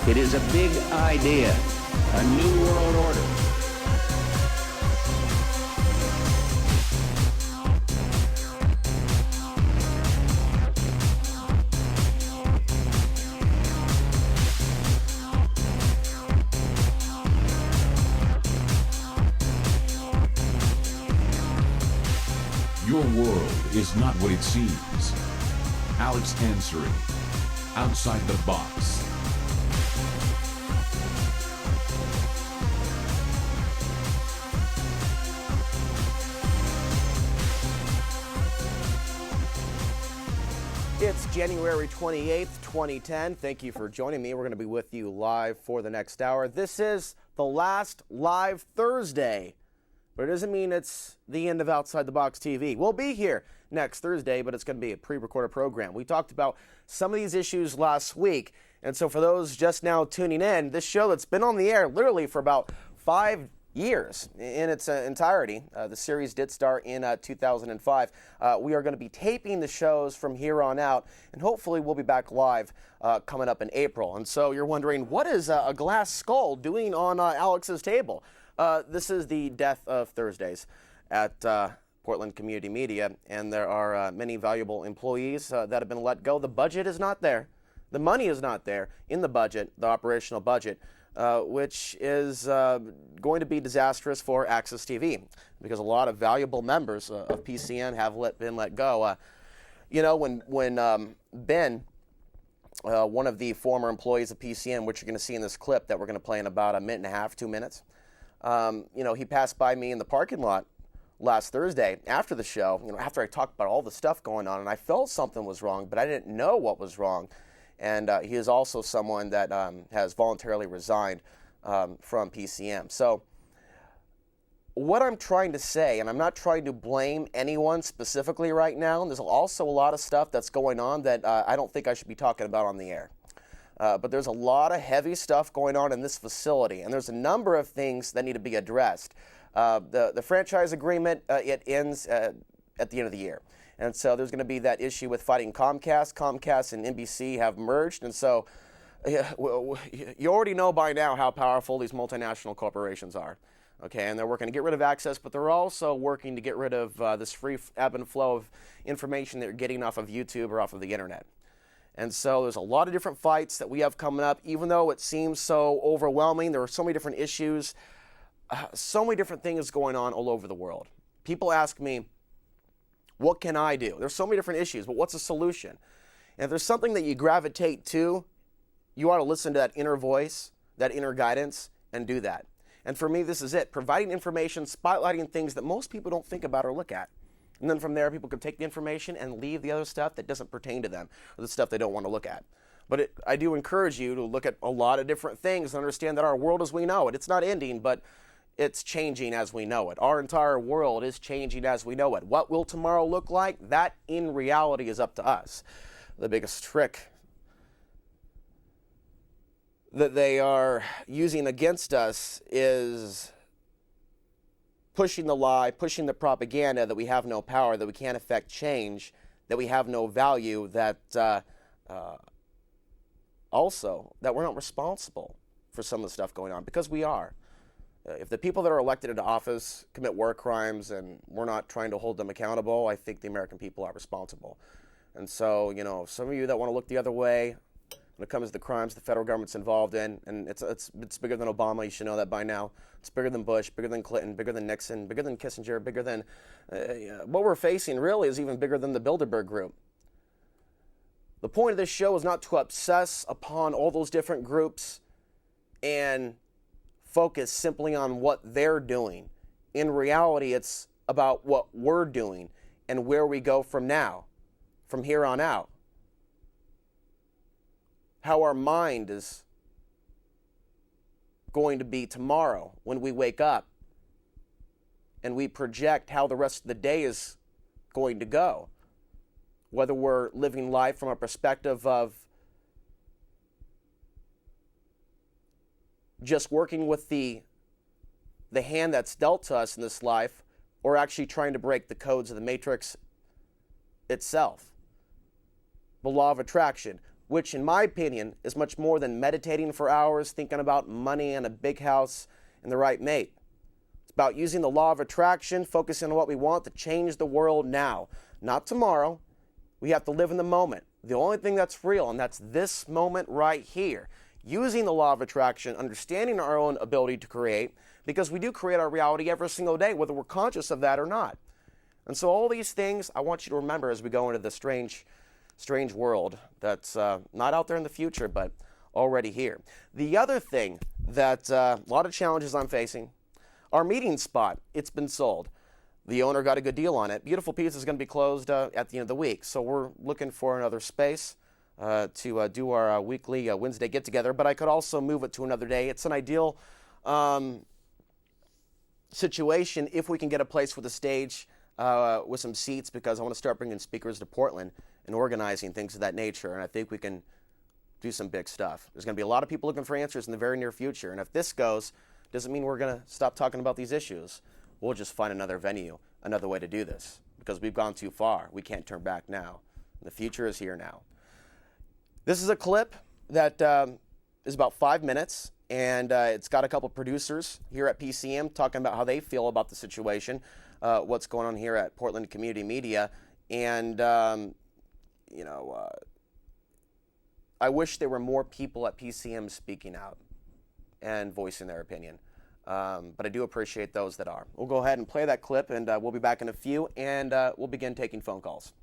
It is a big idea, a new world order. Your world is not what it seems. Alex answering. Outside the box. It's January 28th, 2010. Thank you for joining me. We're going to be with you live for the next hour. This is the last live Thursday, but it doesn't mean it's the end of Outside the Box TV. We'll be here next Thursday, but it's going to be a pre-recorded program. We talked about some of these issues last week, and so for those just now tuning in, this show that's been on the air literally for about 5 years in its entirety. The series did start in 2005. We are going to be taping the shows from here on out, and hopefully we'll be back live coming up in April. And so you're wondering, what is a glass skull doing on Alex's table? This is the death of Thursdays at Portland Community Media, and there are many valuable employees that have been let go. The budget is not there. The money is not there in the budget, the operational budget, which is going to be disastrous for Access TV because a lot of valuable members of PCN have been let go. When Ben, one of the former employees of PCN, which you're going to see in this clip that we're going to play in about a minute and a half, 2 minutes, he passed by me in the parking lot last Thursday after the show, after I talked about all the stuff going on, and I felt something was wrong, but I didn't know what was wrong. And he is also someone that has voluntarily resigned from PCM. So what I'm trying to say, and I'm not trying to blame anyone specifically right now, and there's also a lot of stuff that's going on that I don't think I should be talking about on the air. But there's a lot of heavy stuff going on in this facility, and there's a number of things that need to be addressed. The franchise agreement, it ends at the end of the year. And so there's going to be that issue with fighting Comcast. Comcast and NBC have merged, and so you already know by now how powerful these multinational corporations are. Okay, and they're working to get rid of access, but they're also working to get rid of this free ebb and flow of information that you're getting off of YouTube or off of the internet. And so there's a lot of different fights that we have coming up, even though it seems so overwhelming. There are so many different issues, so many different things going on all over the world. People ask me, what can I do? There's so many different issues, but what's the solution? And if there's something that you gravitate to, you ought to listen to that inner voice, that inner guidance, and do that. And for me, this is it. Providing information, spotlighting things that most people don't think about or look at. And then from there, people can take the information and leave the other stuff that doesn't pertain to them, or the stuff they don't want to look at. But I do encourage you to look at a lot of different things and understand that our world as we know it, it's not ending, but it's changing as we know it. Our entire world is changing as we know it. What will tomorrow look like? That, in reality, is up to us. The biggest trick that they are using against us is pushing the lie, pushing the propaganda that we have no power, that we can't affect change, that we have no value, that also that we're not responsible for some of the stuff going on, because we are. If the people that are elected into office commit war crimes and we're not trying to hold them accountable, I think the American people are responsible. And so, some of you that want to look the other way when it comes to the crimes the federal government's involved in, and it's bigger than Obama, you should know that by now. It's bigger than Bush, bigger than Clinton, bigger than Nixon, bigger than Kissinger, bigger than what we're facing really is even bigger than the Bilderberg Group. The point of this show is not to obsess upon all those different groups and focus simply on what they're doing. In reality, it's about what we're doing and where we go from now, from here on out. How our mind is going to be tomorrow when we wake up and we project how the rest of the day is going to go. Whether we're living life from a perspective of just working with the hand that's dealt to us in this life, or actually trying to break the codes of the matrix itself. The law of attraction. which in my opinion is much more than meditating for hours, thinking about money and a big house and the right mate. It's about using the law of attraction, focusing on what we want to change the world now, not tomorrow. We have to live in the moment. The only thing that's real, and that's this moment right here. Using the law of attraction, understanding our own ability to create, because we do create our reality every single day, whether we're conscious of that or not. And so all these things I want you to remember as we go into the strange world that's not out there in the future, but already here. The other thing that a lot of challenges I'm facing, our meeting spot, it's been sold. The owner got a good deal on it. Beautiful Piece is going to be closed at the end of the week, so we're looking for another space to do our weekly Wednesday get-together, but I could also move it to another day. It's an ideal situation if we can get a place with a stage with some seats, because I want to start bringing speakers to Portland and organizing things of that nature, and I think we can do some big stuff. There's going to be a lot of people looking for answers in the very near future, and if this goes, doesn't mean we're going to stop talking about these issues. We'll just find another venue, another way to do this, because we've gone too far. We can't turn back now. The future is here now. This is a clip that is about 5 minutes, and it's got a couple producers here at PCM talking about how they feel about the situation, what's going on here at Portland Community Media, and I wish there were more people at PCM speaking out and voicing their opinion. But I do appreciate those that are. We'll go ahead and play that clip, and we'll be back in a few, and we'll begin taking phone calls.